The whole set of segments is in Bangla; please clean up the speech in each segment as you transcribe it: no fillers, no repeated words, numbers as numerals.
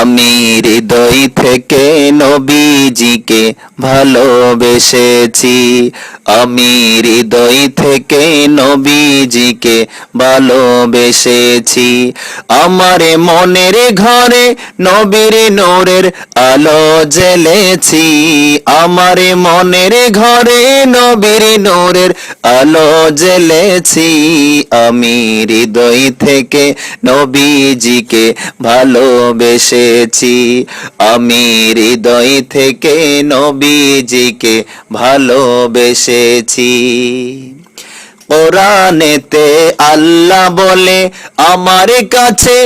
আমি হৃদয় থেকে নবীজিকে ভালোবেসেছি। আমি হৃদয় থেকে নবীজিকে ভালোবেসেছি। আমার মনের ঘরে নবীর নূরের আলো জ্বেলেছি। আমার মনের ঘরে নবীর নূরের আলো জ্বেলেছি। আমি হৃদয় থেকে নবীজিকে ভালোবেসেছি। আমি হৃদয় থেকে নবীজিকে ভালোবেসেছি। কোরআনেতে আল্লাহ বলে আমার কাছে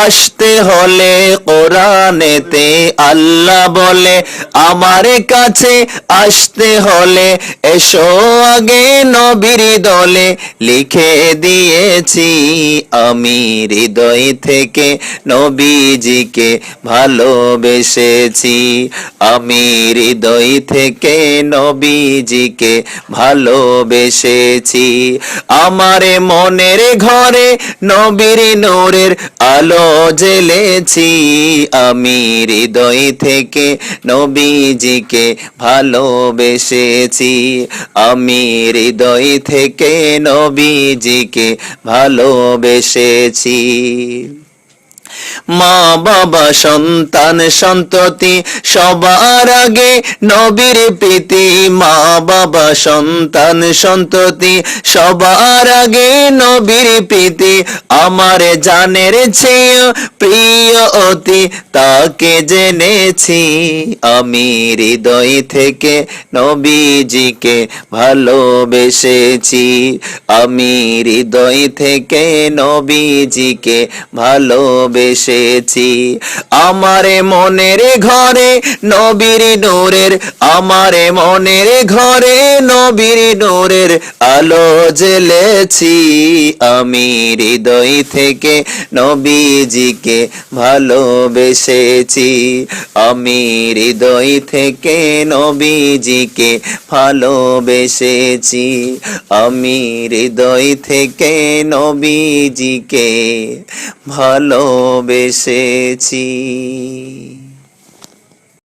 আসতে হলে, কোরআনেতে আল্লাহ বলে আমার কাছে আসতে হলে, এসো আগে নবীর দলে লিখে দিয়েছি। আমি হৃদয় থেকে নবীজিকে ভালোবেসেছি। আমি হৃদয় থেকে নবীজিকে ভালোবেসেছি। আমার মনের ঘরে নবীর নূরের আলো জ্বেলেছি। আমি হৃদয় থেকে নবীজিকে ভালোবেসেছি। আমি হৃদয় থেকে নবীজিকে ভালোবেসেছি। মা বাবা সন্তান সন্ততি সবার আগে নবীর প্রীতি। মা বাবা সন্তান সন্ততি সবার আগে নবীর প্রীতি। আমার জানের চেয়ে প্রিয় অতি তাকে জেনেছি। আমি হৃদয় থেকে নবীজিকে ভালোবেসেছি। আমি হৃদয় থেকে নবীজিকে ভালোবেসেছি। আমার মনের ঘরে নবীর নূরের, আমার মনের ঘরে নবীর নূরের আলো জ্বেলেছি। আমি হৃদয় থেকে নবীজিকে ভালোবেসেছি। আমি হৃদয় থেকে নবীজিকে ভালোবেসেছি। আমি হৃদয় থেকে নবীজিকে ভালোবেসেছি।